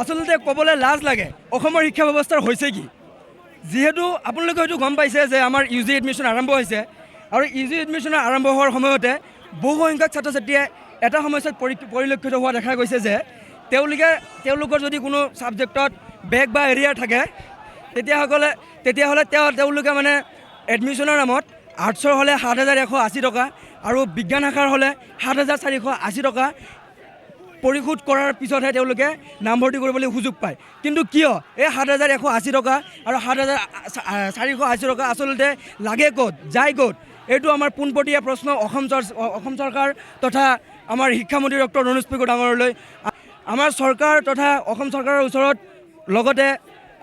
আচলতে ক'বলৈ লাজ লাগে অসমৰ শিক্ষা ব্যৱস্থাৰ হৈছে কি। যিহেতু আপোনালোকে হয়তো গম পাইছে যে আমাৰ ইউ জি এডমিশ্যন আৰম্ভ হৈছে আৰু ইউ জি এডমিশ্যন আৰম্ভ হোৱাৰ সময়তে বহু সংখ্যক ছাত্ৰ ছাত্ৰীয়ে এটা সমস্যাত পৰিলক্ষিত হোৱা দেখা গৈছে যে তেওঁলোকৰ যদি কোনো ছাবজেক্টত বেক বা এৰিয়াৰ থাকে তেতিয়াহ'লে তেওঁলোকে মানে এডমিশ্যনৰ নামত আৰ্টছৰ হ'লে 7,180 টকা আৰু বিজ্ঞান শাখাৰ হ'লে 7,480 টকা পৰিশোধ কৰাৰ পিছতহে তেওঁলোকে নামভৰ্তি কৰিবলৈ সুযোগ পায়। কিন্তু কিয় এই 7,180 টকা আৰু 7,480 টকা আচলতে লাগে ক'ত, যায় ক'ত? এইটো আমাৰ পোনপটীয়া প্ৰশ্ন অসম চৰকাৰ তথা আমাৰ শিক্ষামন্ত্ৰী ডক্টৰ ৰণোজ পেগু ডাঙৰলৈ। আমাৰ চৰকাৰ তথা অসম চৰকাৰৰ ওচৰত লগতে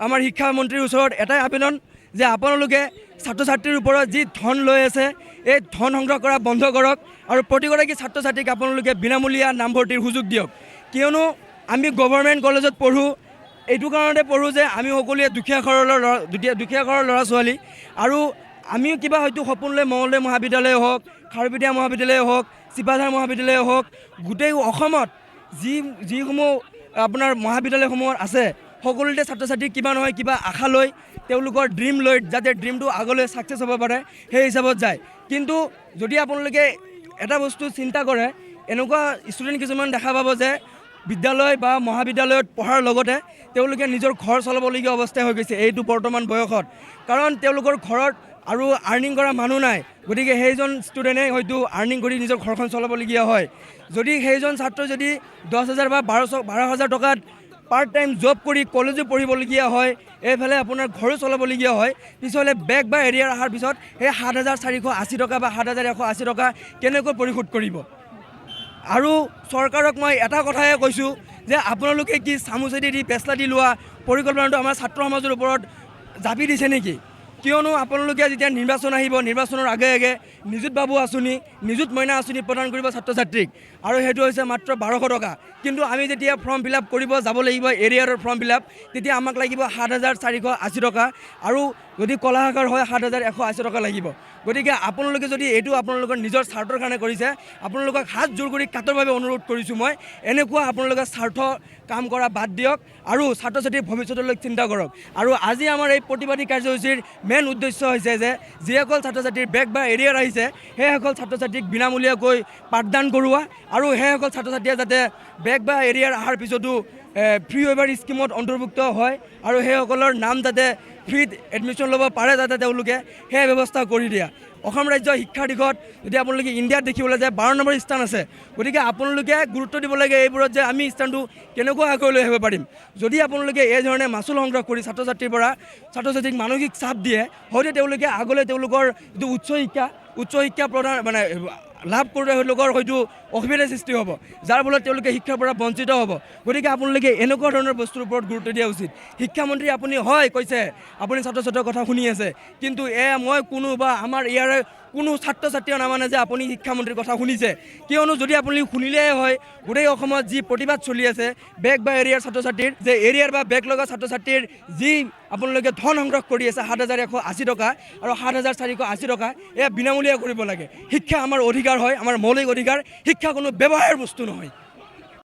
আমাৰ শিক্ষামন্ত্ৰীৰ ওচৰত এটাই আবেদন যে আপোনালোকে ছাত্ৰ ছাত্ৰীৰ ওপৰত যি ধন লৈ আছে এই ধন সংগ্ৰহ কৰা বন্ধ কৰক আৰু প্ৰতিগৰাকী ছাত্ৰ ছাত্ৰীক আপোনালোকে বিনামূলীয়া নামভৰ্তিৰ সুযোগ দিয়ক। কিয়নো আমি গভৰ্ণমেণ্ট কলেজত পঢ়োঁ, এইটো কাৰণতে পঢ়োঁ যে আমি সকলোৱে দুখীয়া ঘৰৰ ল'ৰা ছোৱালী আৰু আমিও কিবা হয়তো সপোন লৈ মঙলদৈ মহাবিদ্যালয় হওক, খাৰুপেটীয়া মহাবিদ্যালয় হওক, চিপাঝাৰ মহাবিদ্যালয় হওক, গোটেই অসমত যিসমূহ আপোনাৰ মহাবিদ্যালয়সমূহত আছে সকলোতে ছাত্ৰ ছাত্ৰী কিবা নহয় কিবা আশা লৈ তেওঁলোকৰ ড্ৰিম লৈ যাতে ড্ৰিমটো আগলৈ ছাকচেছ হ'ব পাৰে সেই হিচাপত যায়। কিন্তু যদি আপোনালোকে এটা বস্তু চিন্তা কৰে, এনেকুৱা ষ্টুডেণ্ট কিছুমান দেখা পাব যে বিদ্যালয় বা মহাবিদ্যালয়ত পঢ়াৰ লগতে তেওঁলোকে নিজৰ ঘৰ চলাবলগীয়া অৱস্থা হৈ গৈছে এইটো বৰ্তমান বয়সত। কাৰণ তেওঁলোকৰ ঘৰত আৰু আৰ্নিং কৰা মানুহ নাই, গতিকে সেইজন ষ্টুডেণ্টে হয়তো আৰ্নিং কৰি নিজৰ ঘৰখন চলাবলগীয়া হয়। যদি সেইজন ছাত্ৰ যদি 10,000 বা 12,000 টকাত পাৰ্ট টাইম জব কৰি কলেজো পঢ়িবলগীয়া হয়, এইফালে আপোনাৰ ঘৰো চলাবলগীয়া হয়, পিছলৈ বেক বা এৰিয়াৰ অহাৰ পিছত সেই 7,480 টকা বা 7,180 টকা কেনেকৈ পৰিশোধ কৰিব? আৰু চৰকাৰক মই এটা কথাই কৈছোঁ যে আপোনালোকে কি চামুচেদি দি পেচলা দি লোৱা পৰিকল্পনাটো আমাৰ ছাত্ৰ সমাজৰ ওপৰত জাপি দিছে নেকি? কিয়নো আপোনালোকে যেতিয়া নিৰ্বাচন আহিব, নিৰ্বাচনৰ আগে আগে নিযুত বাবু আঁচনি, নিযুত মইনা আঁচনি প্ৰদান কৰিব ছাত্ৰ ছাত্ৰীক আৰু সেইটো হৈছে মাত্ৰ 1,200 টকা। কিন্তু আমি যেতিয়া ফৰ্ম ফিল আপ কৰিব যাব লাগিব এৰিয়াৰৰ ফৰ্ম ফিল আপ, তেতিয়া আমাক লাগিব 7,480 টকা আৰু যদি কলা শাখাৰ হয় 7,180 টকা লাগিব। গতিকে আপোনালোকে যদি এইটো আপোনালোকৰ নিজৰ স্বাৰ্থৰ কাৰণে কৰিছে, আপোনালোকক হাত জোৰ কৰি কাটৰভাৱে অনুৰোধ কৰিছোঁ মই, এনেকুৱা আপোনালোকে স্বাৰ্থ কাম কৰা বাদ দিয়ক আৰু ছাত্ৰ ছাত্ৰীৰ ভৱিষ্যতলৈ চিন্তা কৰক। আৰু আজি আমাৰ এই প্ৰতিবাদী কাৰ্যসূচীৰ মেইন উদ্দেশ্য হৈছে যে যিসকল ছাত্ৰ ছাত্ৰীৰ বেক বা এৰিয়াৰ আহিছে সেইসকল ছাত্ৰ ছাত্ৰীক বিনামূলীয়াকৈ পাঠদান কৰোৱা আৰু সেইসকল ছাত্ৰ ছাত্ৰীয়ে যাতে বেক বা এৰিয়াৰ অহাৰ পিছতো ফ্ৰী ৱেইভাৰ স্কিমত অন্তৰ্ভুক্ত হয় আৰু সেইসকলৰ নাম যাতে ফ্ৰীত এডমিশ্যন ল'ব পাৰে যাতে তেওঁলোকে সেই ব্যৱস্থা কৰি দিয়া। অসম ৰাজ্য শিক্ষাৰ দিশত যদি আপোনালোকে ইণ্ডিয়াত দেখিবলৈ যায় 12 নম্বৰ স্থান আছে। গতিকে আপোনালোকে গুৰুত্ব দিব লাগে এইবোৰত যে আমি স্থানটো কেনেকৈ আগুৱাই লৈ আহিব পাৰিম। যদি আপোনালোকে এই ধৰণে মাচুল সংগ্ৰহ কৰি ছাত্ৰ ছাত্ৰীক মানসিক চাপ দিয়ে, হয়তো তেওঁলোকে আগলৈ তেওঁলোকৰ যিটো উচ্চ শিক্ষা প্ৰদান মানে লাভ কৰোঁতে তেওঁলোকৰ হয়তো অসুবিধাৰ সৃষ্টি হ'ব, যাৰ ফলত তেওঁলোকে শিক্ষাৰ পৰা বঞ্চিত হ'ব। গতিকে আপোনালোকে এনেকুৱা ধৰণৰ বস্তুৰ ওপৰত গুৰুত্ব দিয়া উচিত। শিক্ষামন্ত্ৰী আপুনি হয় কৈছে আপুনি ছাত্ৰ ছাত্ৰীৰ কথা শুনি আছে, কিন্তু মই কোনো বা আমাৰ ইয়াৰে কোনো ছাত্ৰ ছাত্ৰীয়ে নামানে যে আপুনি শিক্ষামন্ত্ৰীৰ কথা শুনিছে। কিয়নো যদি আপুনি শুনিলেই হয় গোটেই অসমত যি প্ৰতিবাদ চলি আছে বেক বা এৰিয়াৰ ছাত্ৰ ছাত্ৰীৰ, যে এৰিয়াৰ বা বেক লগা ছাত্ৰ ছাত্ৰীৰ যি আপোনালোকে ধন সংগ্ৰহ কৰি আছে 7,180 টকা আৰু 7,480 টকা, এয়া বিনামূলীয়া কৰিব লাগে। শিক্ষা আমাৰ অধিকাৰ হয়, আমাৰ মৌলিক অধিকাৰ। শিক্ষা কোনো ব্যৱহাৰৰ বস্তু নহয়।